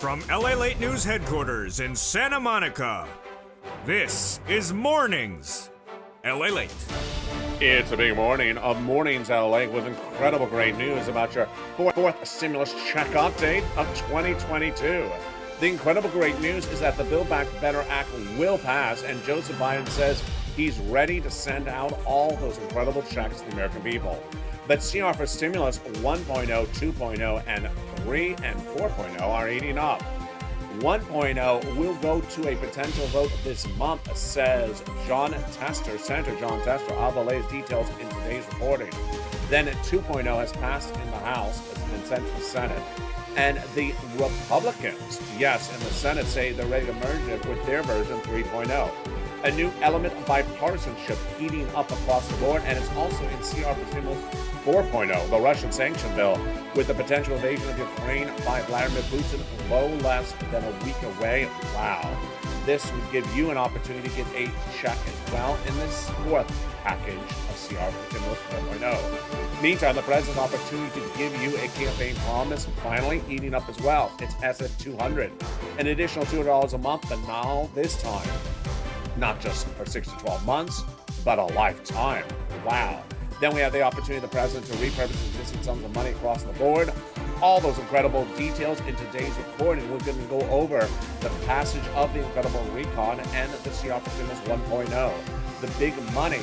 From LALATE News Headquarters in Santa Monica, this is Mornings LALATE. It's a big morning of Mornings LA with incredible great news about your fourth stimulus check update of 2022. The incredible great news is that the Build Back Better Act will pass, and Joseph Biden says he's ready to send out all those incredible checks to the American people. But CR for stimulus 1.0, 2.0, and 3 and 4.0 are eating up. 1.0 will go to a potential vote this month, says Senator John Tester. I'll have the latest details in today's reporting. Then 2.0 has passed in the House, it's been sent to the Senate. And the Republicans, yes, in the Senate say they're ready to merge it with their version 3.0. A new element of bipartisanship heating up across the board, and it's also in CR for Stimulus 4.0, the Russian sanction bill, with the potential invasion of Ukraine by Vladimir Putin no less than a week away. Wow. This would give you an opportunity to get a check as well in this fourth package of CR for Stimulus 4.0. Meantime, the president's opportunity to give you a campaign promise finally eating up as well. It's SS200, an additional $200 a month, but now this time, not just for 6 to 12 months, but a lifetime. Wow. Then we have the opportunity of the president to repurpose existing sums of money across the board. All those incredible details in today's recording. We're going to go over the passage of the incredible recon and the CR for Stimulus 1.0, the big money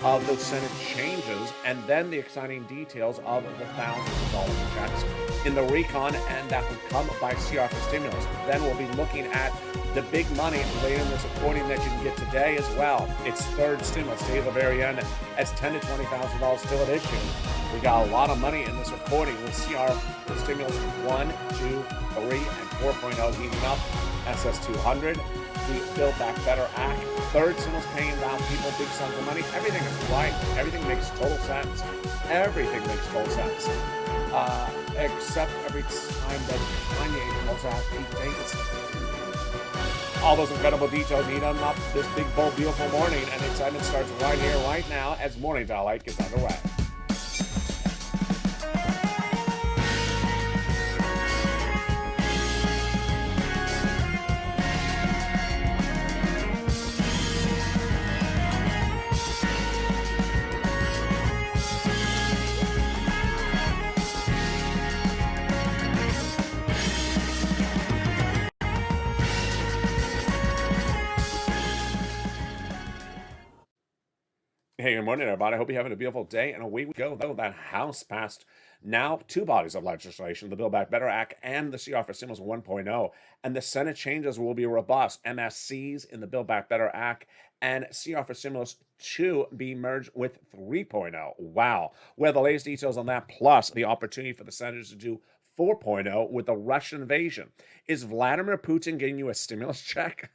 of those Senate changes, and then the exciting details of the thousands of dollars in checks in the recon, and that would come by CR for Stimulus. Then we'll be looking at the big money later in this recording that you can get today as well. It's third stimulus, stay at the very end, as $10,000 to $20,000 still at issue. We got a lot of money in this recording with CR for Stimulus 1, 2, 3, and 4.0 heating up, SS200, the Build Back Better Act, third stimulus paying down people big sums of money. Everything is right. Everything makes total sense. Everything makes total sense. Except every time that Kanye calls out Pete Davidson. All those incredible details heat up this big, bold, beautiful morning, and the excitement starts right here, right now, as Morning LALATE gets underway. Hey, good morning, everybody. I hope you're having a beautiful day. And away we go. That House passed now two bodies of legislation, the Build Back Better Act and the CR for Stimulus 1.0. And the Senate changes will be robust. MSCs in the Build Back Better Act and CR for Stimulus 2 be merged with 3.0. Wow. We have the latest details on that, plus the opportunity for the senators to do 4.0 with the Russian invasion. Is Vladimir Putin getting you a stimulus check?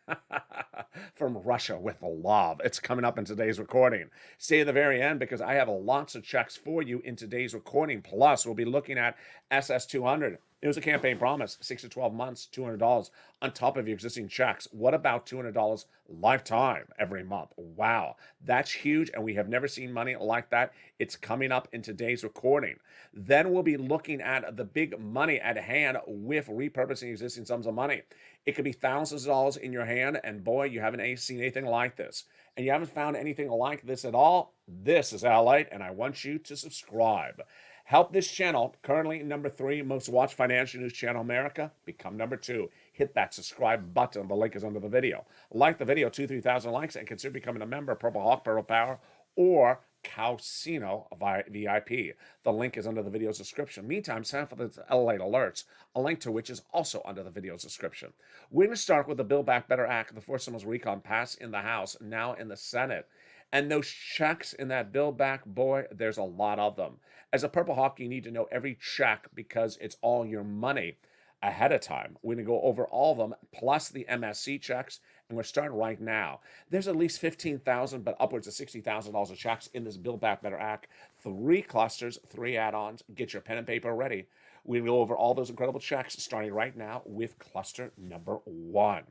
From Russia with love. It's coming up in today's recording. Stay at the very end because I have lots of checks for you in today's recording. Plus, we'll be looking at SS200. It was a campaign promise, 6 to 12 months, $200 on top of your existing checks. What about $200 lifetime every month? Wow, that's huge, and we have never seen money like that. It's coming up in today's recording. Then we'll be looking at the big money at hand with repurposing existing sums of money. It could be thousands of dollars in your hand, and boy, you haven't seen anything like this. And you haven't found anything like this at all. This is LALATE, and I want you to subscribe. Help this channel, currently number 3 most watched financial news channel in America, become number 2. Hit that subscribe button. The link is under the video. Like the video, 3,000 likes, and consider becoming a member of Purple Hawk, Purple Power, or Calcino VIP. The link is under the video's description. Meantime, sign up for the LALATE alerts, a link to which is also under the video's description. We're going to start with the Build Back Better Act, the fourth stimulus recon passed in the House, now in the Senate. And those checks in that Build Back, boy, there's a lot of them. As a Purple Hawk, you need to know every check because it's all your money ahead of time. We're going to go over all of them, plus the MSC checks, and we're starting right now. There's at least $15,000, but upwards of $60,000 of checks in this Build Back Better Act. 3 clusters, 3 add-ons. Get your pen and paper ready. We'll go over all those incredible checks, starting right now with cluster number 1.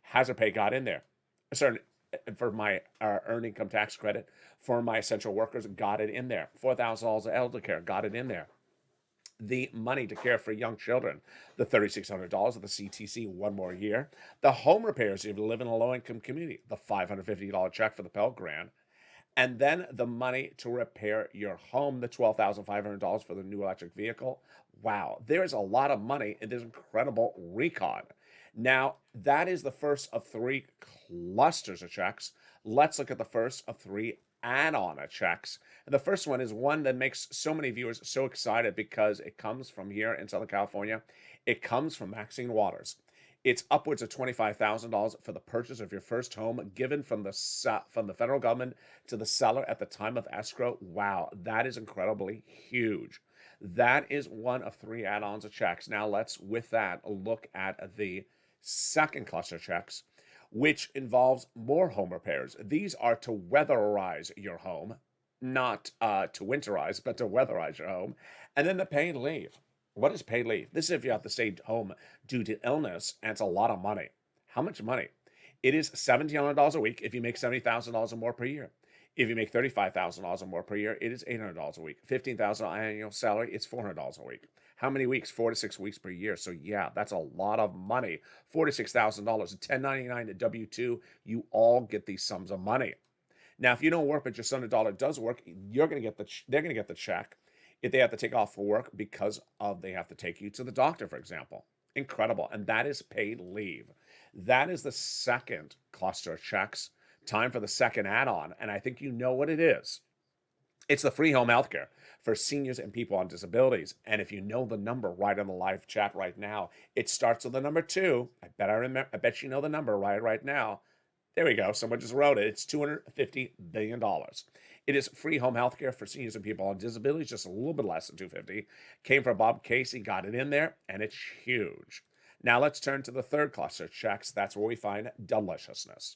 Hazard pay got in there. Sorry, for my earned income tax credit for my essential workers, got it in there. $4,000 of elder care, got it in there. the money to care for young children, the $3,600 of the CTC one more year, the home repairs if you live in a low-income community, the $550 check for the Pell Grant, and then the money to repair your home, the $12,500 for the new electric vehicle. Wow, there's a lot of money in this incredible recon. Now, that is the first of three clusters of checks. Let's look at the first of three add-on checks. And the first one is one that makes so many viewers so excited because it comes from here in Southern California. It comes from Maxine Waters. It's upwards of $25,000 for the purchase of your first home, given from the federal government to the seller at the time of escrow. Wow, that is incredibly huge. That is one of three add-ons of checks. Now let's, with that, look at the second cluster of checks, which involves more home repairs. These are to weatherize your home, not to winterize, but to weatherize your home. And then the paid leave. What is paid leave? This is if you have to stay home due to illness, and it's a lot of money. How much money? It is $1,700 a week if you make $70,000 or more per year. If you make $35,000 or more per year, it is $800 a week. $15,000 annual salary, it's $400 a week. How many weeks? 4 to 6 weeks per year. So yeah, that's a lot of money. $4,000 to $6,000, a 1099 to W-2, you all get these sums of money. Now, if you don't work, but your son or daughter does work, they're going to get the check if they have to take off for work because of they have to take you to the doctor, for example. Incredible. And that is paid leave. That is the second cluster of checks. Time for the second add-on, and I think you know what it is. It's the free home health care for seniors and people on disabilities. And if you know the number right on the live chat right now, it starts with the number 2. I bet you know the number right now. There we go. Someone just wrote it. It's $250 billion. It is free home health care for seniors and people on disabilities, just a little bit less than $250. Came from Bob Casey, got it in there, and it's huge. Now let's turn to the third cluster of checks. That's where we find deliciousness.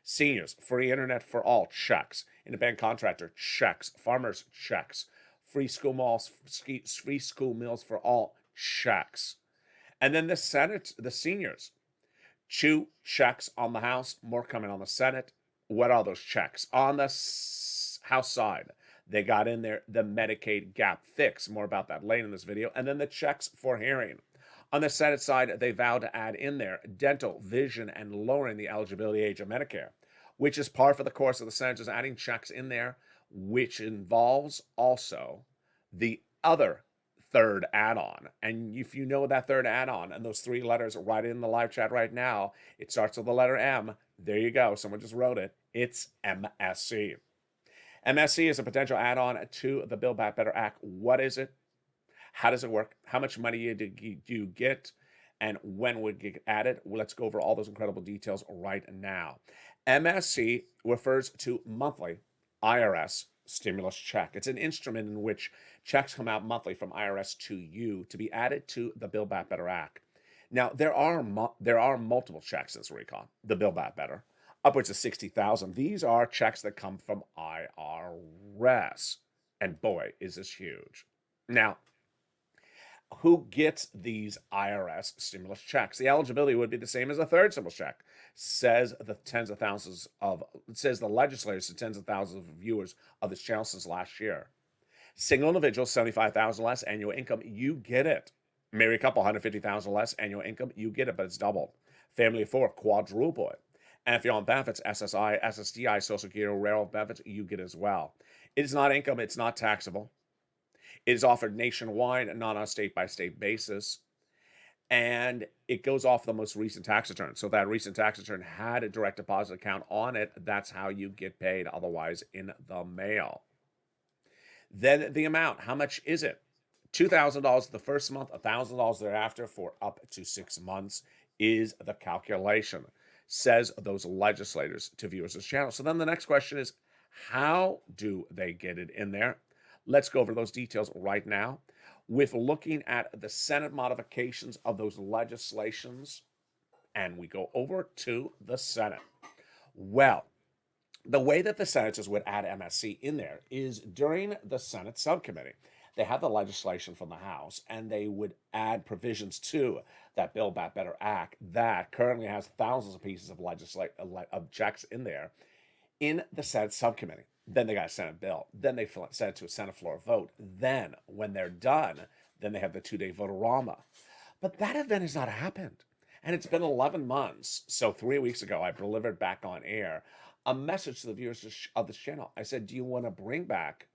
Seniors, free internet for all, checks. Independent contractor, checks. Farmers, checks. Free school meals for all, checks. And then the Senate, the seniors, 2 checks on the House, more coming on the Senate. What are those checks? On the House side, they got in there the Medicaid gap fix. More about that later in this video. And then the checks for hearing. On the Senate side, they vowed to add in there dental, vision, and lowering the eligibility age of Medicare, which is par for the course of the Senators adding checks in there, which involves also the other third add-on. And if you know that third add-on and those 3 letters right in the live chat right now, it starts with the letter M. There you go. Someone just wrote it. It's MSC. MSC is a potential add-on to the Build Back Better Act. What is it? How does it work? How much money do you get? And when would it get added? Well, let's go over all those incredible details right now. MSC refers to monthly IRS stimulus check. It's an instrument in which checks come out monthly from IRS to you to be added to the Build Back Better Act. Now, there are multiple checks in this recon, the Build Back Better, upwards of 60,000. These are checks that come from IRS. And boy, is this huge. Now, who gets these IRS stimulus checks? The eligibility would be the same as a third stimulus check, says the legislators to tens of thousands of viewers of this channel since last year. Single individual, 75,000 less annual income, you get it. Married couple, 150,000 less annual income, you get it, but it's doubled. Family of 4, quadruple it. And if you're on benefits, SSI, SSDI, Social Security, railroad benefits, you get as well. It is not income, it's not taxable. It is offered nationwide and not on a state-by-state basis. And it goes off the most recent tax return. So if that recent tax return had a direct deposit account on it, that's how you get paid, otherwise in the mail. Then the amount, how much is it? $2,000 the first month, $1,000 thereafter for up to 6 months is the calculation, says those legislators to viewers of this channel. So then the next question is, how do they get it in there? Let's go over those details right now with looking at the Senate modifications of those legislations. And we go over to the Senate. Well, the way that the senators would add MSC in there is during the Senate subcommittee. They have the legislation from the House, and they would add provisions to that Build Back Better Act that currently has thousands of pieces of checks in there in the Senate subcommittee. Then they got a Senate bill. Then they send it to a Senate floor vote. Then, when they're done, Then they had the 2-day Votorama. But that event has not happened. And it's been 11 months. So 3 weeks ago, I delivered back on air a message to the viewers of this channel. I said, do you want to bring back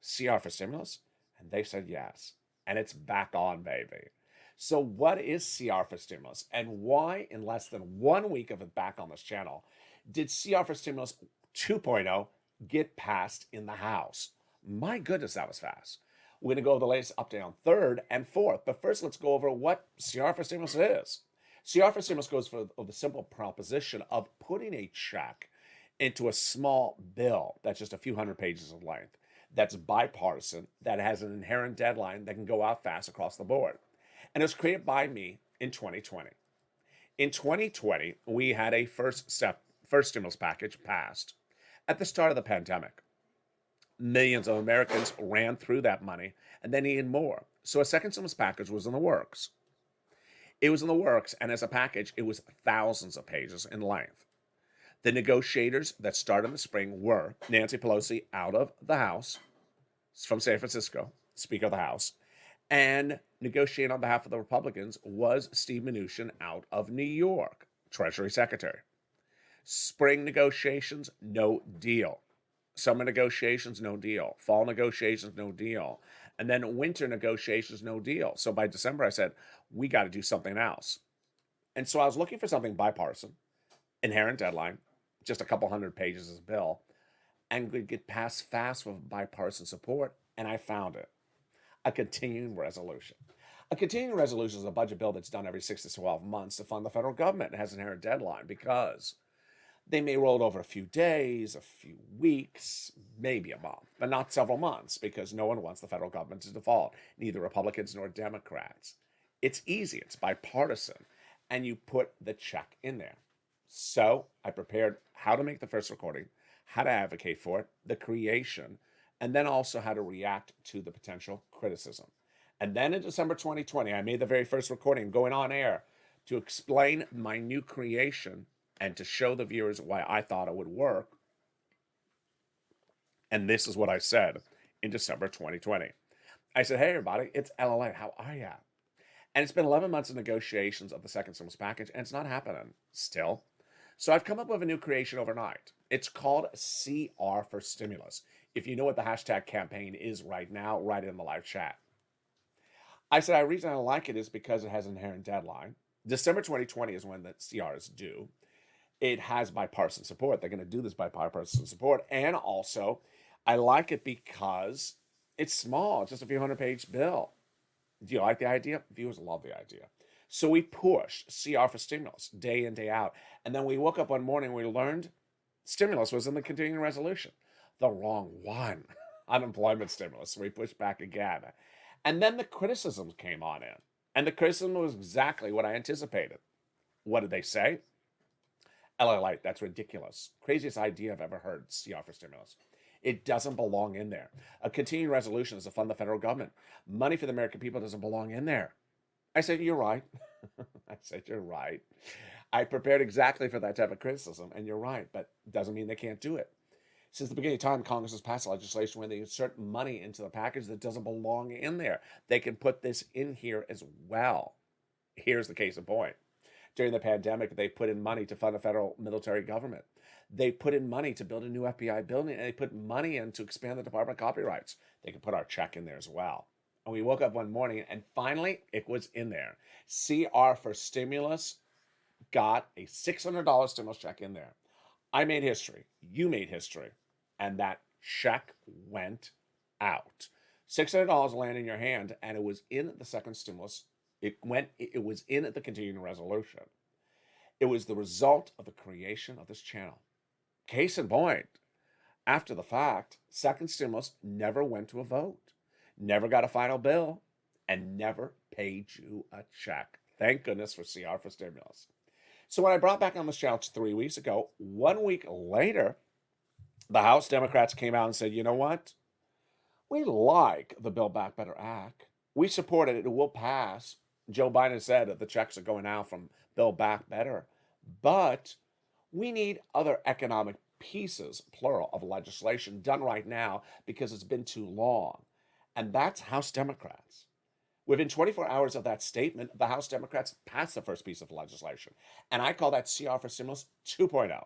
CR for stimulus? And they said yes. And it's back on, baby. So what is CR for stimulus? And why, in less than 1 week of it back on this channel, did CR for stimulus 2.0 get passed in the House? My goodness, that was fast. We're going to go over the latest update on 3rd and 4th. But first, let's go over what CR for stimulus is. CR for stimulus goes for the simple proposition of putting a check into a small bill that's just a few hundred pages in length, that's bipartisan, that has an inherent deadline that can go out fast across the board. And it was created by me in 2020. In 2020, we had a first stimulus package passed at the start of the pandemic. Millions of Americans ran through that money and they needed more. So a second stimulus package was in the works. It was in the works, and as a package, it was thousands of pages in length. The negotiators that started in the spring were Nancy Pelosi out of the House, from San Francisco, Speaker of the House, and negotiating on behalf of the Republicans was Steve Mnuchin out of New York, Treasury Secretary. Spring negotiations, no deal. Summer negotiations, no deal. Fall negotiations, no deal. And then winter negotiations, no deal. So by December, I said, we got to do something else. And so I was looking for something bipartisan, inherent deadline, just a couple hundred pages of bill, and could get passed fast with bipartisan support, and I found it. A continuing resolution. A continuing resolution is a budget bill that's done every 6 to 12 months to fund the federal government. It has an inherent deadline because they may roll it over a few days, a few weeks, maybe a month, but not several months because no one wants the federal government to default, neither Republicans nor Democrats. It's easy, it's bipartisan, and you put the check in there. So I prepared how to make the first recording, how to advocate for it, the creation, and then also how to react to the potential criticism. And then in December 2020, I made the very first recording going on air to explain my new creation and to show the viewers why I thought it would work. And this is what I said in December 2020. I said, hey, everybody, it's LALATE. How are ya? And it's been 11 months of negotiations of the second stimulus package, and it's not happening still. So I've come up with a new creation overnight. It's called CR for Stimulus. If you know what the hashtag campaign is right now, write it in the live chat. I said the reason I like it is because it has an inherent deadline. December 2020 is when the CR is due. It has bipartisan support. They're going to do this by bipartisan support. And also, I like it because it's small. It's just a few hundred-page bill. Do you like the idea? Viewers love the idea. So we pushed CR for stimulus day in, day out. And then we woke up one morning and we learned stimulus was in the continuing resolution. The wrong one. Unemployment stimulus. So we pushed back again. And then the criticisms came on in. And the criticism was exactly what I anticipated. What did they say? LALATE, that's ridiculous. Craziest idea I've ever heard, CR for stimulus. It doesn't belong in there. A continuing resolution is to fund the federal government. Money for the American people doesn't belong in there. I said, you're right. I said, you're right. I prepared exactly for that type of criticism, and you're right, but it doesn't mean they can't do it. Since the beginning of time, Congress has passed legislation where they insert money into the package that doesn't belong in there. They can put this in here as well. Here's the case in point. During the pandemic, they put in money to fund a federal military government. They put in money to build a new FBI building, and they put money in to expand the Department of Copyrights. They could put our check in there as well. And we woke up one morning, and finally, it was in there. CR for stimulus got a $600 stimulus check in there. I made history. You made history. And that check went out. $600 landed in your hand, and it was in the second stimulus. It was in the continuing resolution. It was the result of the creation of this channel. Case in point, after the fact, second stimulus never went to a vote, never got a final bill, and never paid you a check. Thank goodness for CR for stimulus. So when I brought back on this channel 3 weeks ago, 1 week later, the House Democrats came out and said, you know what? We like the Build Back Better Act. We support it. It will pass. Joe Biden said that the checks are going out from Build Back Better. But we need other economic pieces, plural, of legislation done right now because it's been too long. And that's House Democrats. Within 24 hours of that statement, the House Democrats passed the first piece of legislation. And I call that CR for Stimulus 2.0.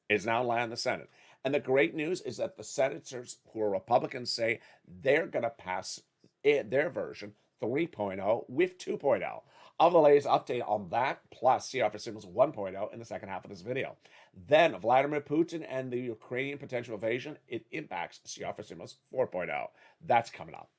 It's now lying in the Senate. And the great news is that the senators who are Republicans say they're going to pass their version 3.0 with 2.0. I'll have the latest update on that, plus CR for Stimulus 1.0 in the second half of this video. Then Vladimir Putin and the Ukrainian potential invasion, it impacts CR for Stimulus 4.0. That's coming up.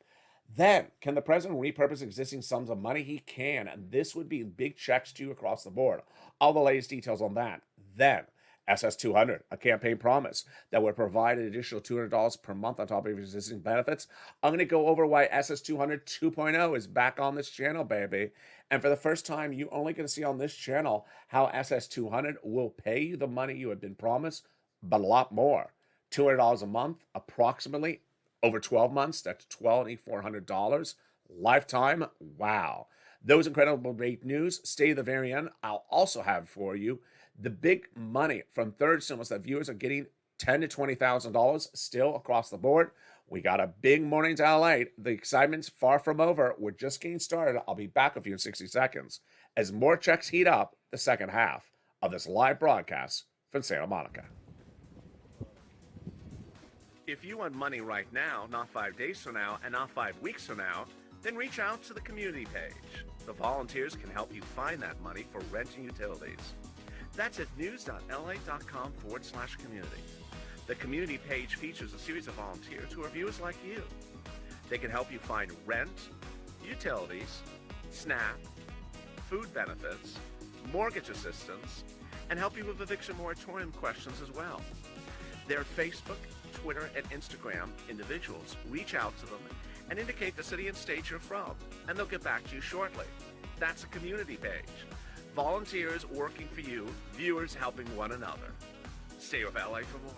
Then, can the president repurpose existing sums of money? He can, and this would be big checks to you across the board. All the latest details on that. Then, SS200, a campaign promise that would provide an additional $200 per month on top of existing benefits. I'm going to go over why SS200 2.0 is back on this channel, baby. And for the first time, you're only going to see on this channel how SS200 will pay you the money you had been promised, but a lot more. $200 a month, approximately. Over 12 months, that's $2,400. Lifetime, wow. Those incredible great news. Stay to the very end. I'll also have for you the big money from third stimulus that viewers are getting $10,000 to $20,000 still across the board. We got a big morning to LA. The excitement's far from over. We're just getting started. I'll be back with you in 60 seconds as more checks heat up the second half of this live broadcast from Santa Monica. If you want money right now, not 5 days from now, and not 5 weeks from now, then reach out to the community page. The volunteers can help you find that money for rent and utilities. That's at news.la.com/community. The community page features a series of volunteers who are viewers like you. They can help you find rent, utilities, SNAP, food benefits, mortgage assistance, and help you with eviction moratorium questions as well. Their Facebook, Twitter, and Instagram individuals reach out to them and indicate the city and state you're from, and they'll get back to you shortly. That's a community page. Volunteers working for you, viewers helping one another. Stay with LA for more.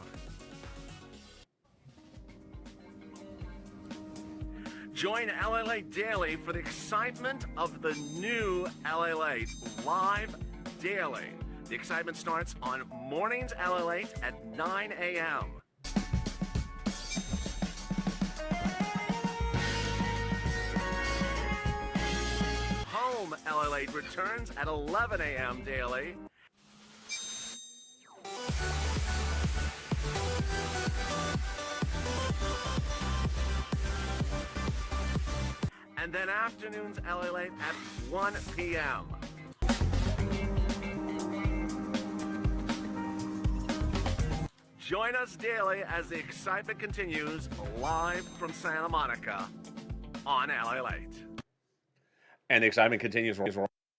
Join LALATE Daily for the excitement of the new LALATE live daily. The excitement starts on Mornings LALATE at 9 a.m. Home LALATE returns at 11 a.m. daily. And then afternoons LALATE at 1 p.m. Join us daily as the excitement continues live from Santa Monica on LALATE. And the excitement continues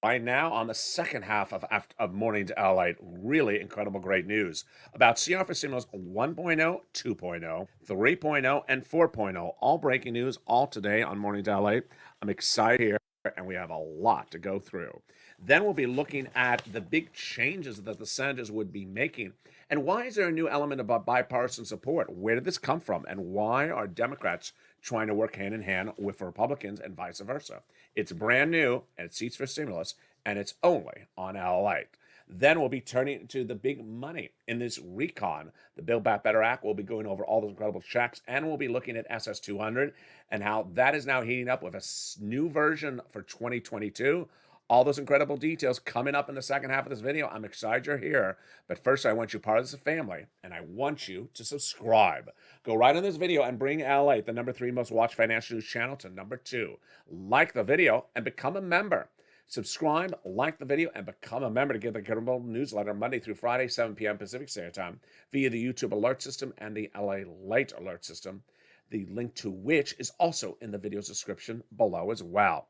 right now on the second half of Morning to LALATE. Really incredible, great news about CR for Stimulus 1.0, 2.0, 3.0, and 4.0. All breaking news, all today on Morning to LALATE. I'm excited here, and we have a lot to go through. Then we'll be looking at the big changes that the senators would be making. And why is there a new element about bipartisan support? Where did this come from? And why are Democrats trying to work hand in hand with Republicans and vice versa? It's brand new, and it's Seats for Stimulus, and it's only on LALATE. Then we'll be turning to the big money in this recon. The Build Back Better Act. We'll be going over all those incredible checks, and we'll be looking at SS200 and how that is now heating up with a new version for 2022. All those incredible details coming up in the second half of this video. I'm excited you're here. But first, I want you part of this family, and I want you to subscribe. Go right on this video and bring LALATE, the #3 most watched financial news channel, to #2. Like the video and become a member. Subscribe, like the video, and become a member to get the incredible newsletter Monday through Friday, 7 p.m. Pacific Standard Time, via the YouTube alert system and the LALATE alert system, the link to which is also in the video's description below as well.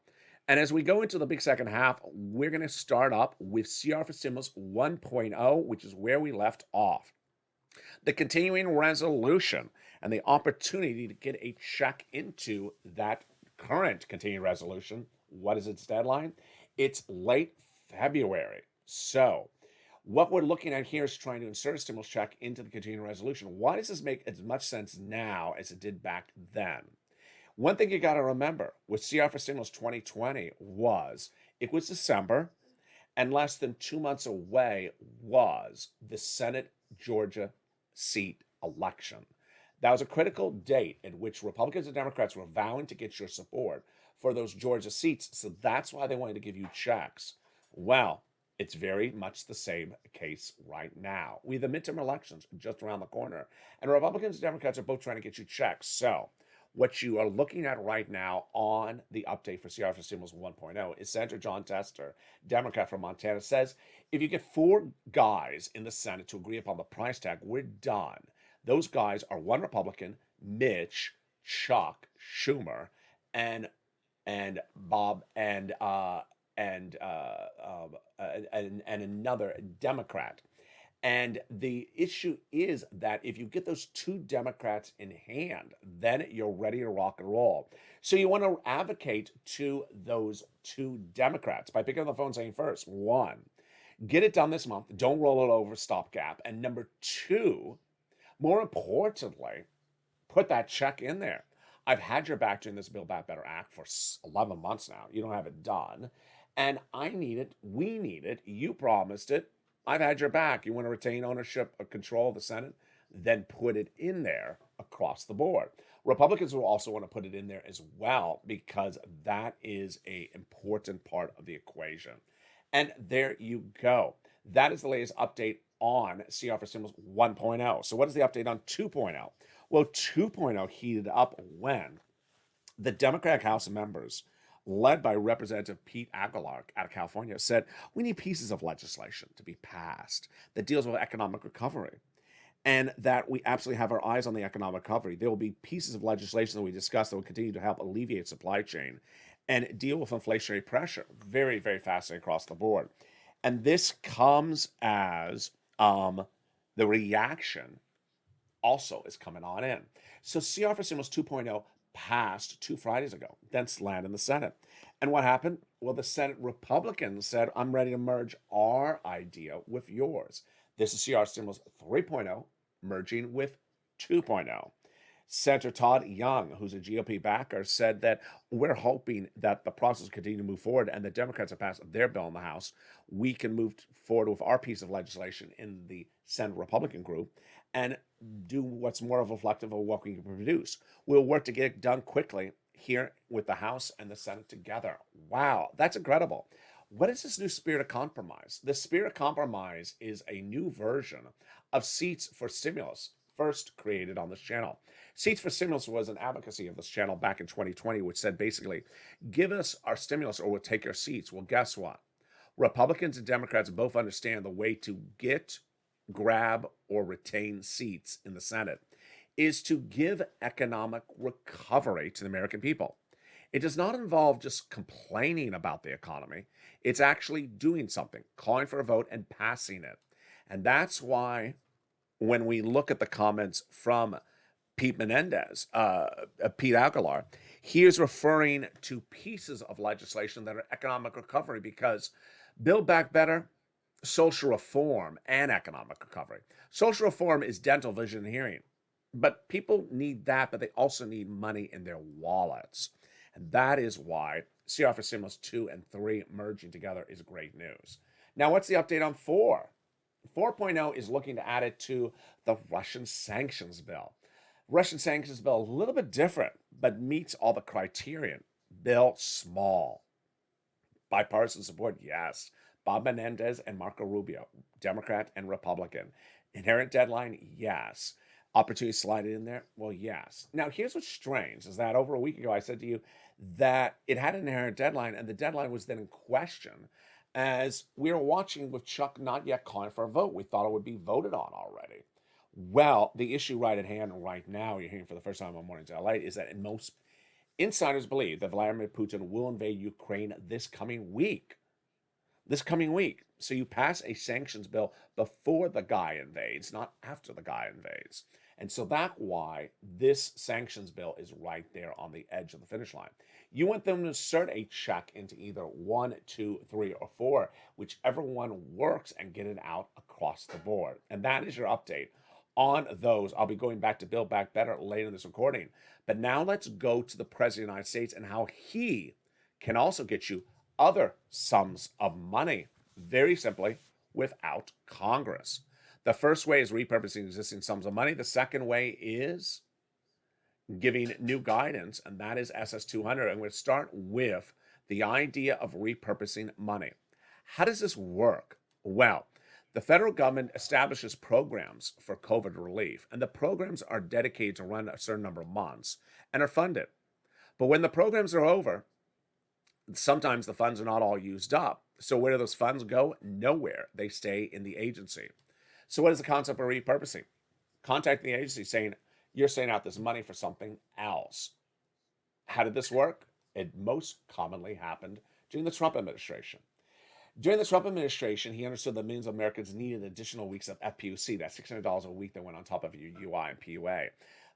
And as we go into the big second half, we're going to start up with CR for Stimulus 1.0, which is where we left off. The continuing resolution and the opportunity to get a check into that current continuing resolution. What is its deadline? It's late February. So what we're looking at here is trying to insert a stimulus check into the continuing resolution. Why does this make as much sense now as it did back then? One thing you got to remember with CR for Stimulus 2020 was it was December, and less than 2 months away was the Senate Georgia seat election. That was a critical date at which Republicans and Democrats were vowing to get your support for those Georgia seats. So that's why they wanted to give you checks. Well, it's very much the same case right now. We have the midterm elections just around the corner, and Republicans and Democrats are both trying to get you checks. So what you are looking at right now on the update for CR for Stimulus 1.0 is Senator John Tester, Democrat from Montana, says if you get 4 guys in the Senate to agree upon the price tag, we're done. Those guys are one Republican, Mitch, Chuck Schumer, and Bob and another Democrat. And the issue is that if you get those 2 Democrats in hand, then you're ready to rock and roll. So you want to advocate to those 2 Democrats by picking up the phone saying, first, 1, get it done this month. Don't roll it over stopgap. And number 2, more importantly, put that check in there. I've had your back doing this Build Back Better Act for 11 months now. You don't have it done. And I need it. We need it. You promised it. I've had your back. You want to retain ownership or control of the Senate? Then put it in there across the board. Republicans will also want to put it in there as well because that is an important part of the equation. And there you go. That is the latest update on CR for Stimulus 1.0. So what is the update on 2.0? Well, 2.0 heated up when the Democratic House members, led by Representative Pete Aguilar out of California, said we need pieces of legislation to be passed that deals with economic recovery, and that we absolutely have our eyes on the economic recovery. There will be pieces of legislation that we discuss that will continue to help alleviate supply chain and deal with inflationary pressure. Very, very fascinating across the board. And this comes as the reaction also is coming on in. So CR for Stimulus 2.0 passed 2 Fridays ago, then landed in the Senate. And what happened? Well, the Senate Republicans said, I'm ready to merge our idea with yours. This is CR Stimulus 3.0 merging with 2.0. Senator Todd Young, who's a GOP backer, said that we're hoping that the process will continue to move forward and the Democrats have passed their bill in the House. We can move forward with our piece of legislation in the Senate Republican group and do what's more reflective of what we can produce. We'll work to get it done quickly here with the House and the Senate together. Wow, that's incredible. What is this new spirit of compromise? The spirit of compromise is a new version of Seats for Stimulus, first created on this channel. Seats for Stimulus was an advocacy of this channel back in 2020, which said basically, give us our stimulus or we'll take your seats. Well, guess what? Republicans and Democrats both understand the way to get, grab, or retain seats in the Senate is to give economic recovery to the American people. It does not involve just complaining about the economy. It's actually doing something, calling for a vote and passing it. And that's why when we look at the comments from Pete Aguilar, he is referring to pieces of legislation that are economic recovery because Build Back Better, social reform, and economic recovery. Social reform is dental, vision, and hearing. But people need that, but they also need money in their wallets. And that is why CR for Stimulus 2 and 3 merging together is great news. Now, what's the update on 4? 4.0 is looking to add it to the Russian sanctions bill. Russian sanctions bill, a little bit different, but meets all the criterion. Bill small. Bipartisan support, yes. Bob Menendez and Marco Rubio, Democrat and Republican. Inherent deadline, yes. Opportunity slided in there? Well, yes. Now, here's what's strange, is that over a week ago, I said to you that it had an inherent deadline, and the deadline was then in question as we were watching with Chuck not yet calling for a vote. We thought it would be voted on already. Well, the issue right at hand right now, you're hearing for the first time on Mornings LALATE, is that most insiders believe that Vladimir Putin will invade Ukraine this coming week. So you pass a sanctions bill before the guy invades, not after the guy invades. And so that's why this sanctions bill is right there on the edge of the finish line. You want them to insert a check into either 1, 2, 3, or 4, whichever one works, and get it out across the board. And that is your update on those. I'll be going back to Build Back Better later in this recording. But now let's go to the President of the United States and how he can also get you other sums of money, very simply, without Congress. The first way is repurposing existing sums of money. The second way is giving new guidance, and that is SS200. I'm going to start with the idea of repurposing money. How does this work? Well, the federal government establishes programs for COVID relief, and the programs are dedicated to run a certain number of months and are funded. But when the programs are over, sometimes the funds are not all used up. So where do those funds go? Nowhere. They stay in the agency. So what is the concept of repurposing? Contacting the agency saying, you're sending out this money for something else. How did this work? It most commonly happened during the Trump administration. During the Trump administration, he understood that millions of Americans needed additional weeks of FPUC, that's $600 a week that went on top of your UI and PUA.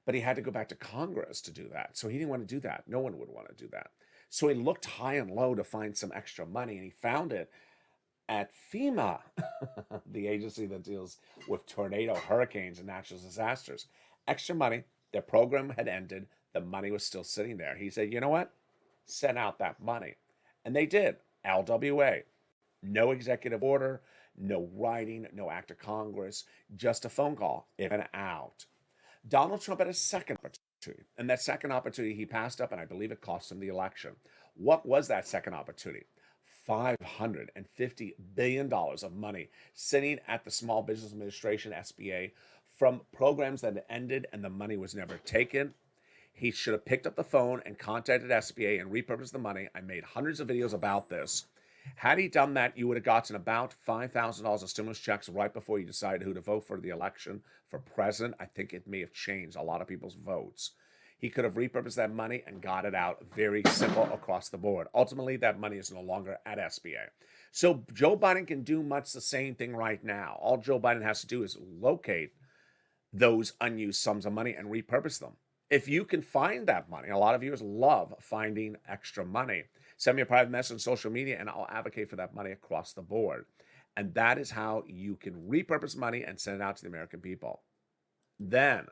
But he had to go back to Congress to do that. So he didn't want to do that. No one would want to do that. So he looked high and low to find some extra money, and he found it at FEMA, the agency that deals with tornado, hurricanes, and natural disasters. Extra money. Their program had ended. The money was still sitting there. He said, you know what? Send out that money. And they did. LWA. No executive order, no writing, no act of Congress, just a phone call, in and out. Donald Trump had a second opportunity, and that second opportunity he passed up, and I believe it cost him the election. What was that second opportunity? $550 billion of money sitting at the Small Business Administration, SBA, from programs that had ended and the money was never taken. He should have picked up the phone and contacted SBA and repurposed the money. I made hundreds of videos about this. Had he done that, you would have gotten about $5,000 of stimulus checks right before you decided who to vote for the election for president. I think it may have changed a lot of people's votes. He could have repurposed that money and got it out. Very simple across the board. Ultimately, that money is no longer at SBA. So Joe Biden can do much the same thing right now. All Joe Biden has to do is locate those unused sums of money and repurpose them. If you can find that money, a lot of viewers love finding extra money. Send me a private message on social media and I'll advocate for that money across the board. And that is how you can repurpose money and send it out to the American people. Then,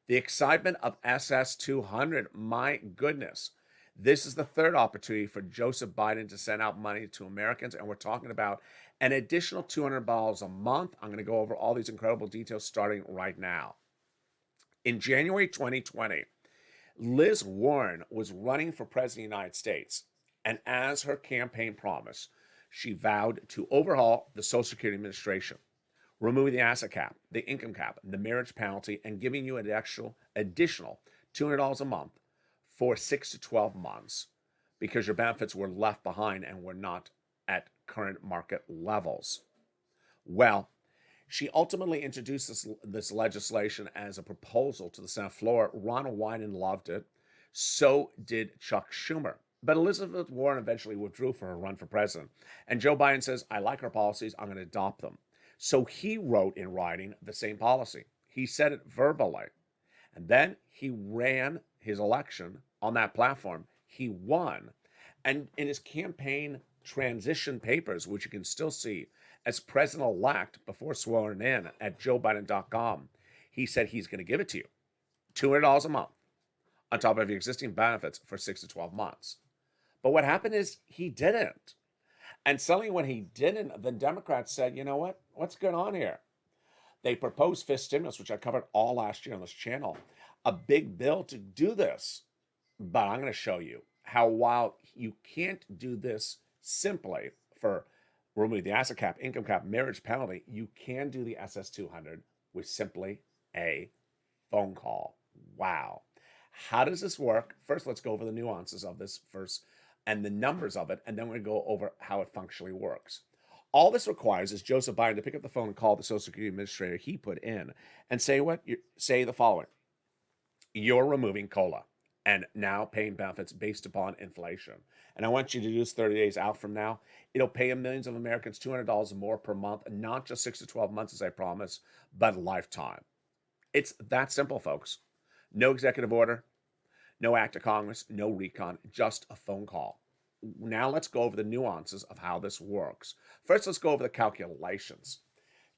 the excitement of SS200. My goodness. This is the third opportunity for Joseph Biden to send out money to Americans. And we're talking about an additional $200 a month. I'm going to go over all these incredible details starting right now. In January 2020, Liz Warren was running for president of the United States. And as her campaign promised, she vowed to overhaul the Social Security Administration, removing the asset cap, the income cap, the marriage penalty, and giving you an additional $200 a month for 6 to 12 months because your benefits were left behind and were not at current market levels. Well, she ultimately introduced this legislation as a proposal to the Senate floor. Ronald Wyden loved it. So did Chuck Schumer. But Elizabeth Warren eventually withdrew for her run for president. And Joe Biden says, I like her policies. I'm going to adopt them. So he wrote in writing the same policy. He said it verbally. And then he ran his election on that platform. He won. And in his campaign transition papers, which you can still see as president-elect before sworn in at joebiden.com, he said he's going to give it to you, $200 a month, on top of your existing benefits for 6 to 12 months. But what happened is he didn't. And suddenly when he didn't, the Democrats said, you know what? What's going on here? They proposed fifth stimulus, which I covered all last year on this channel, a big bill to do this. But I'm going to show you how while you can't do this simply for removing the asset cap, income cap, marriage penalty, you can do the SS200 with simply a phone call. Wow. How does this work? First, let's go over the nuances of this first and the numbers of it, and then we're going to go over how it functionally works. All this requires is Joseph Biden to pick up the phone and call the Social Security Administrator he put in and say say the following. You're removing COLA and now paying benefits based upon inflation. And I want you to do this 30 days out from now. It'll pay millions of Americans $200 more per month, not just 6 to 12 months as I promised, but lifetime. It's that simple, folks. No executive order, no act of Congress, no recon, just a phone call. Now let's go over the nuances of how this works. First, let's go over the calculations.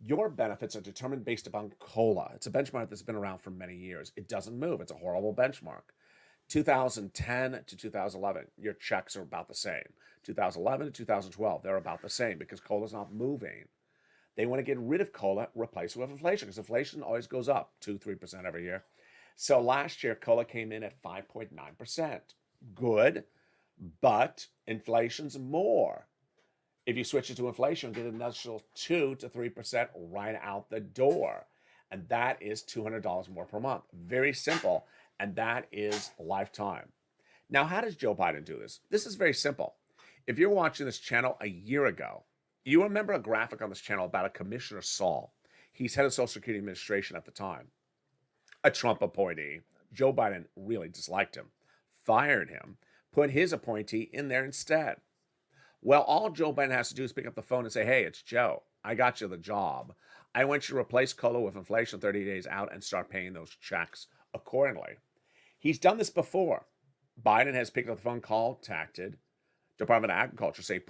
Your benefits are determined based upon COLA. It's a benchmark that's been around for many years. It doesn't move. It's a horrible benchmark. 2010 to 2011, your checks are about the same. 2011 to 2012, they're about the same because COLA is not moving. They want to get rid of COLA, replace it with inflation because inflation always goes up 2-3% every year. So last year, COLA came in at 5.9%. Good, but inflation's more. If you switch it to inflation, get an additional 2 to 3% right out the door. And that is $200 more per month. Very simple. And that is lifetime. Now, how does Joe Biden do this? This is very simple. If you're watching this channel a year ago, you remember a graphic on this channel about a Commissioner Saul. He's head of Social Security Administration at the time, a Trump appointee. Joe Biden really disliked him, fired him, put his appointee in there instead. Well, all Joe Biden has to do is pick up the phone and say, hey, it's Joe. I got you the job. I want you to replace COLA with inflation 30 days out and start paying those checks accordingly. He's done this before. Biden has picked up the phone, contacted Department of Agriculture, say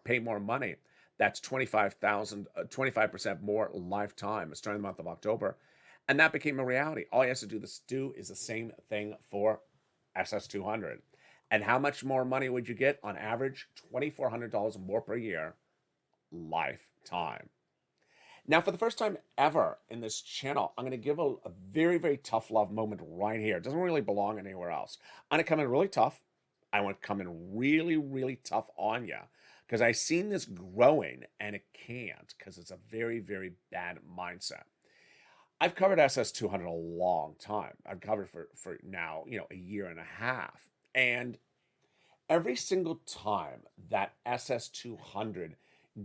pay more money. That's 25% more lifetime starting the month of October. And that became a reality. All he has to do is the same thing for SS200. And how much more money would you get? On average, $2,400 more per year, lifetime. Now, for the first time ever in this channel, I'm going to give a very, very tough love moment right here. It doesn't really belong anywhere else. I'm going to come in really tough. I want to come in really, really tough on you because I've seen this growing and it can't because it's a very, very bad mindset. I've covered SS200 a long time. I've covered for now, a year and a half. And every single time that SS200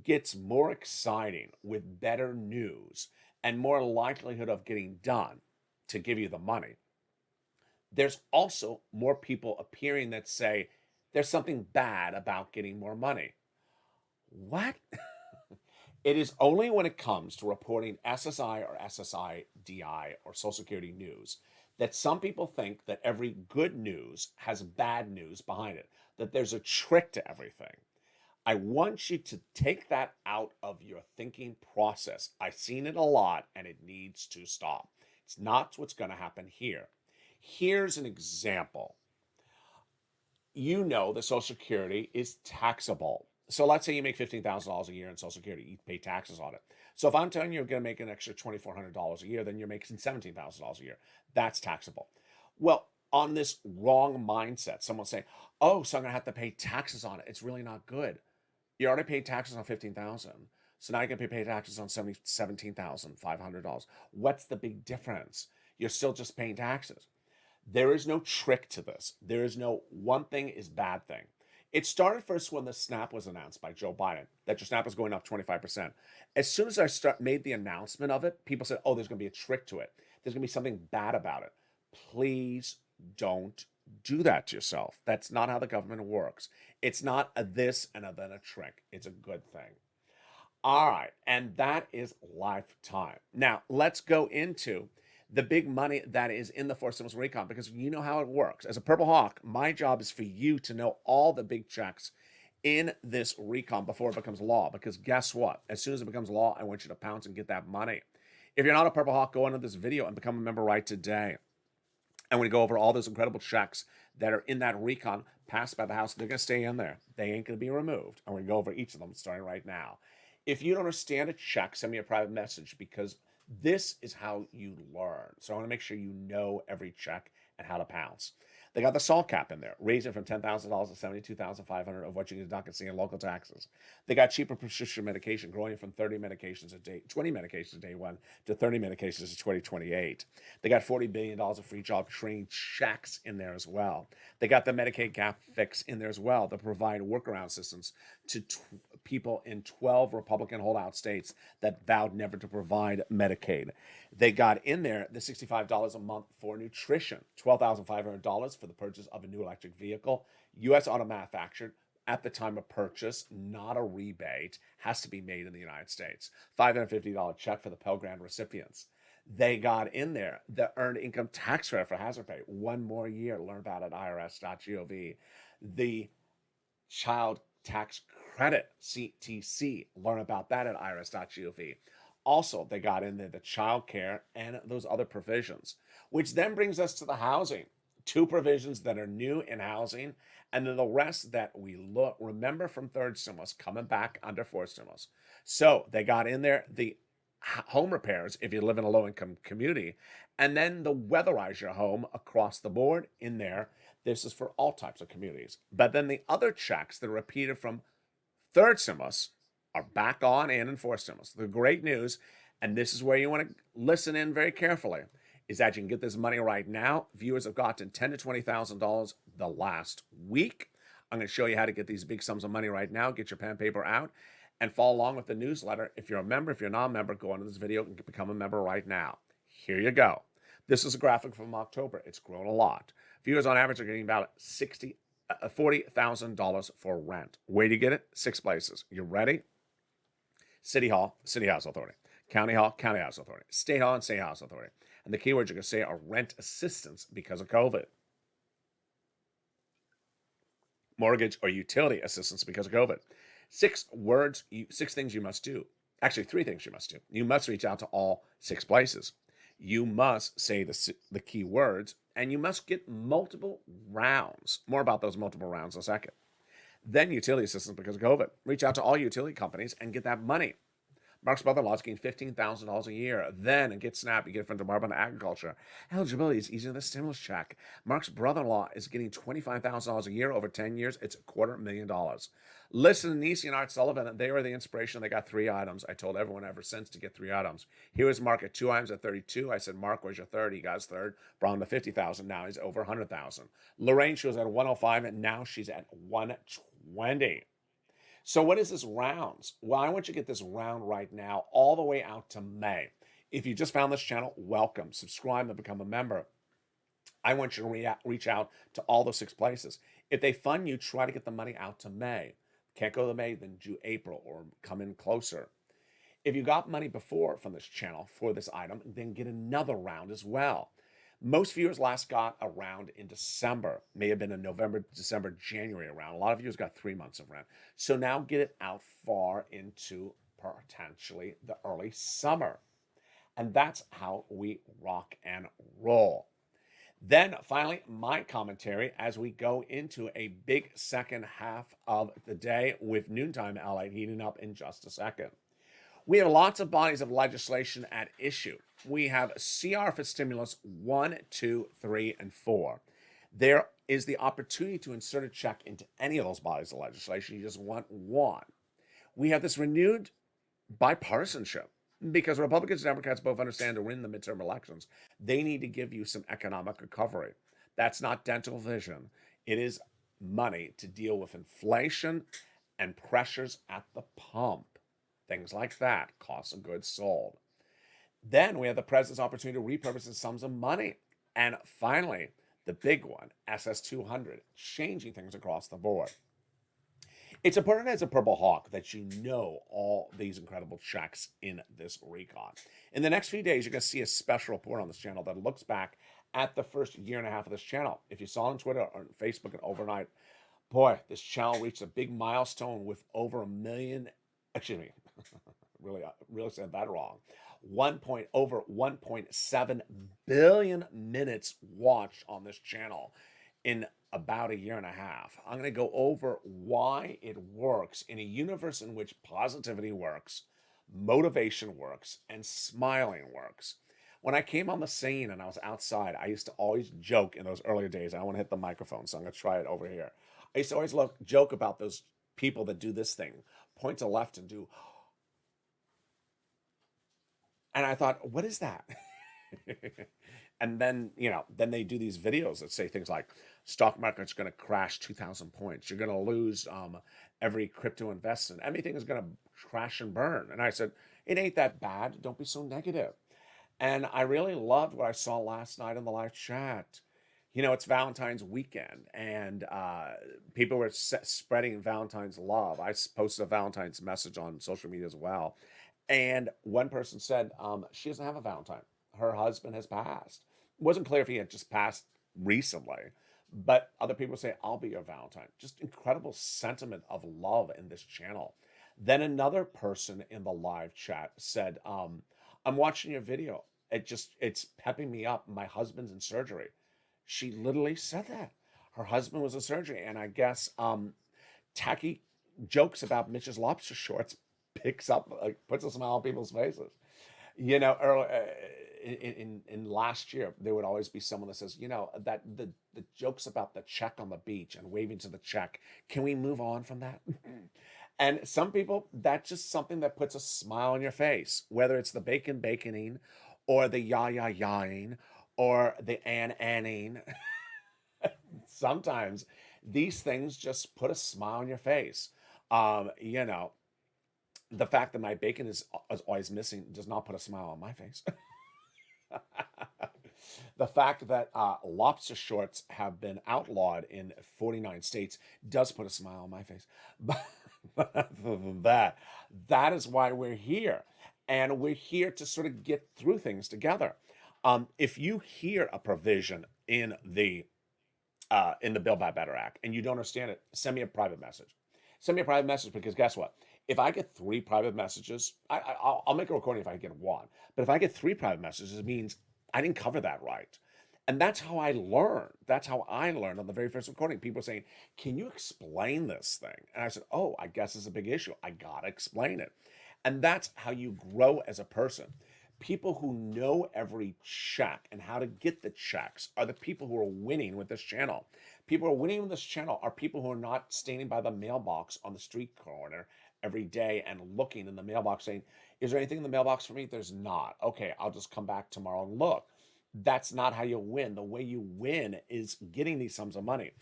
gets more exciting with better news and more likelihood of getting done to give you the money, there's also more people appearing that say there's something bad about getting more money. What? It is only when it comes to reporting SSI or SSI-DI or Social Security news that some people think that every good news has bad news behind it, that there's a trick to everything. I want you to take that out of your thinking process. I've seen it a lot and it needs to stop. It's not what's going to happen here. Here's an example. You know that Social Security is taxable. So let's say you make $15,000 a year in Social Security, you pay taxes on it. So if I'm telling you you're going to make an extra $2,400 a year, then you're making $17,000 a year. That's taxable. Well, on this wrong mindset, someone's saying, oh, so I'm going to have to pay taxes on it. It's really not good. You already paid taxes on $15,000. So now you're going to pay taxes on $17,500. What's the big difference? You're still just paying taxes. There is no trick to this. There is no one thing is bad thing. It started first when the SNAP was announced by Joe Biden, that your SNAP was going up 25%. As soon as I made the announcement of it, people said, oh, there's going to be a trick to it. There's going to be something bad about it. Please don't do that to yourself. That's not how the government works. It's not a this and then a trick. It's a good thing. All right, and that is lifetime. Now, let's go into the big money that is in the forced stimulus recon, because you know how it works. As a Purple Hawk, my job is for you to know all the big checks in this recon before it becomes law, because guess what? As soon as it becomes law, I want you to pounce and get that money. If you're not a Purple Hawk, go into this video and become a member right today. And we go over all those incredible checks that are in that recon passed by the House. They're going to stay in there. They ain't going to be removed. And we're going to go over each of them starting right now. If you don't understand a check, send me a private message, because this is how you learn. So I want to make sure you know every check and how to pounce. They got the SALT cap in there, raising from $10,000 to $72,500 of what you can deduct and see in local taxes. They got cheaper prescription medication, growing from 20 medications a day one to 30 medications in 2028. They got $40 billion of free job training checks in there as well. They got the Medicaid gap fix in there as well to provide workaround assistance to people in 12 Republican holdout states that vowed never to provide Medicaid. They got in there the $65 a month for nutrition, $12,500 for the purchase of a new electric vehicle, U.S. auto manufactured at the time of purchase, not a rebate, has to be made in the United States. $550 check for the Pell Grant recipients. They got in there the earned income tax credit for hazard pay, one more year. Learn about it at irs.gov. The child tax credit, CTC, learn about that at irs.gov. Also, they got in there the child care and those other provisions, which then brings us to the housing. Two provisions that are new in housing, and then the rest that we remember from third stimulus coming back under fourth stimulus. So they got in there the home repairs if you live in a low-income community, and then the weatherize your home across the board in there. This is for all types of communities. But then the other checks that are repeated from third stimulus are back on and fourth stimulus. The great news, and this is where you want to listen in very carefully, is that you can get this money right now. Viewers have gotten $10,000 to $20,000 the last week. I'm going to show you how to get these big sums of money right now. Get your pen and paper out and follow along with the newsletter. If you're a member, if you're not a member, go into this video and become a member right now. Here you go. This is a graphic from October. It's grown a lot. Viewers on average are getting about $40,000 for rent. Where do you get it? 6 places. You ready? City Hall, City House Authority. County Hall, County House Authority. State Hall and State House Authority. And the keywords you're going to say are rent assistance because of COVID. Mortgage or utility assistance because of COVID. 6 things you must do. Actually, 3 things you must do. You must reach out to all 6 places. You must say the key words, and you must get multiple rounds. More about those multiple rounds in a second. Then utility assistance because of COVID. Reach out to all utility companies and get that money. Mark's brother-in-law is getting $15,000 a year. Then, and get SNAP, you get it from the Department of Agriculture. Eligibility is easier than the stimulus check. Mark's brother-in-law is getting $25,000 a year over 10 years. It's $250,000. Listen to Nisi and Art Sullivan. They were the inspiration. They got 3 items. I told everyone ever since to get 3 items. Here was Mark at 2 items at 32. I said, Mark, where's your third? He got his third. Brought him to 50,000. Now he's over 100,000. Lorraine, she was at 105, and now she's at 120. So what is this rounds? Well, I want you to get this round right now all the way out to May. If you just found this channel, welcome. Subscribe and become a member. I want you to reach out to all those 6 places. If they fund you, try to get the money out to May. Can't go to May, then do April or come in closer. If you got money before from this channel for this item, then get another round as well. Most viewers last got a round in December. May have been a November, December, January round. A lot of viewers got 3 months of rent. So now get it out far into potentially the early summer. And that's how we rock and roll. Then finally, my commentary as we go into a big second half of the day with noontime LA heating up in just a second. We have lots of bodies of legislation at issue. We have CR for stimulus 1, 2, 3, and 4. There is the opportunity to insert a check into any of those bodies of legislation. You just want one. We have this renewed bipartisanship because Republicans and Democrats both understand to win the midterm elections, they need to give you some economic recovery. That's not dental vision. It is money to deal with inflation and pressures at the pump. Things like that, cost of goods sold. Then we have the president's opportunity to repurpose the sums of money. And finally, the big one, SS200, changing things across the board. It's important as a Purple Hawk that you know all these incredible checks in this recon. In the next few days, you're going to see a special report on this channel that looks back at the first year and a half of this channel. If you saw on Twitter or Facebook and overnight, boy, this channel reached a big milestone with over 1 million, excuse me, really said that wrong. Over 1.7 billion minutes watched on this channel in about a year and a half. I'm going to go over why it works in a universe in which positivity works, motivation works, and smiling works. When I came on the scene and I was outside, I used to always joke in those earlier days. I don't want to hit the microphone, so I'm going to try it over here. I used to always joke about those people that do this thing, point to left and do. And I thought, what is that? And then, then they do these videos that say things like, stock market's going to crash 2,000 points. You're going to lose every crypto investment. Everything is going to crash and burn. And I said, it ain't that bad. Don't be so negative. And I really loved what I saw last night in the live chat. It's Valentine's weekend, and people were spreading Valentine's love. I posted a Valentine's message on social media as well. And one person said she doesn't have a Valentine. Her husband has passed. It wasn't clear if he had just passed recently, but other people say, I'll be your Valentine. Just incredible sentiment of love in this channel. Then another person in the live chat said, I'm watching your video. It's pepping me up. My husband's in surgery. She literally said that. Her husband was in surgery. And I guess tacky jokes about Mitch's lobster shorts puts a smile on people's faces. In last year, there would always be someone that says, that the jokes about the check on the beach and waving to the check, can we move on from that? And some people, that's just something that puts a smile on your face, whether it's the baconing, or the yahing, or the anning. Sometimes these things just put a smile on your face. Um, you know, the fact that my bacon is always missing does not put a smile on my face. The fact that lobster shorts have been outlawed in 49 states does put a smile on my face. But other than that, that is why we're here. And we're here to sort of get through things together. If you hear a provision in the Build Back Better Act and you don't understand it, send me a private message. Send me a private message, because guess what? If I get 3 private messages, I'll make a recording if I get 1. But if I get 3 private messages, it means I didn't cover that right. And that's how I learned. That's how I learned on the very first recording. People saying, can you explain this thing? And I said, oh, I guess it's a big issue. I got to explain it. And that's how you grow as a person. People who know every check and how to get the checks are the people who are winning with this channel. People who are winning with this channel are people who are not standing by the mailbox on the street corner every day and looking in the mailbox saying, is there anything in the mailbox for me? There's not. Okay, I'll just come back tomorrow and look. That's not how you win. The way you win is getting these sums of money.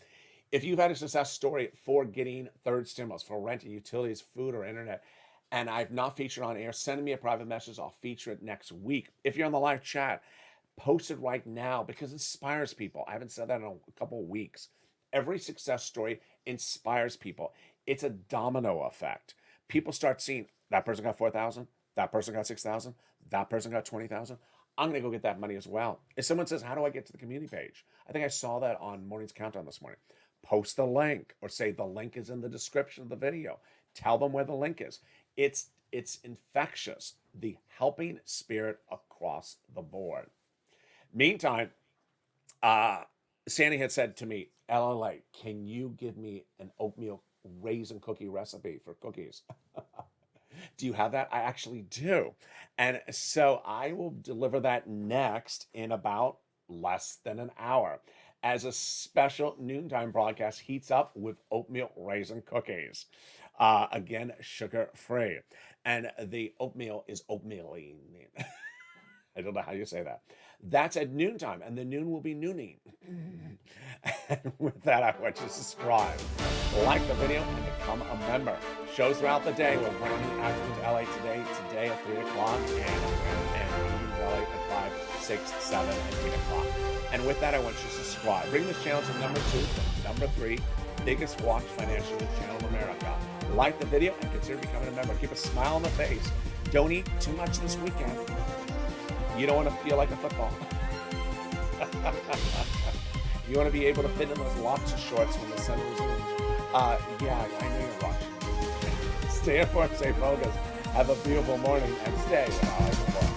If you've had a success story for getting third stimulus, for renting, utilities, food, or internet, and I've not featured on air, send me a private message. I'll feature it next week. If you're on the live chat, post it right now, because it inspires people. I haven't said that in a couple of weeks. Every success story inspires people. It's a domino effect. People start seeing that person got 4,000, that person got 6,000, that person got 20,000. I'm going to go get that money as well. If someone says, how do I get to the community page? I think I saw that on Morning's Countdown this morning. Post the link, or say the link is in the description of the video. Tell them where the link is. It's infectious, the helping spirit across the board. Meantime, Sandy had said to me, LALATE, can you give me an oatmeal raisin cookie recipe for cookies? Do you have that? I actually do. And so I will deliver that next in about less than an hour, as a special noontime broadcast heats up with oatmeal raisin cookies. Again, sugar-free. And the oatmeal is oatmealing. I don't know how you say that. That's at noontime, and the noon will be nooning. And with that, I want you to subscribe, like the video, and become a member. Shows throughout the day. We're running Afternoons LA today at 3 o'clock, and Evenings LA at 5, 6, 7, and 8 o'clock. And with that, I want you to subscribe. Bring this channel to number 2, number 3, biggest watched financial channel in America. Like the video and consider becoming a member. Keep a smile on the face. Don't eat too much this weekend. You don't want to feel like a football. You want to be able to fit in those lobster shorts when the sun resumes. Yeah, I know you're watching. Stay informed, stay focused. Have a beautiful morning, and stay alive.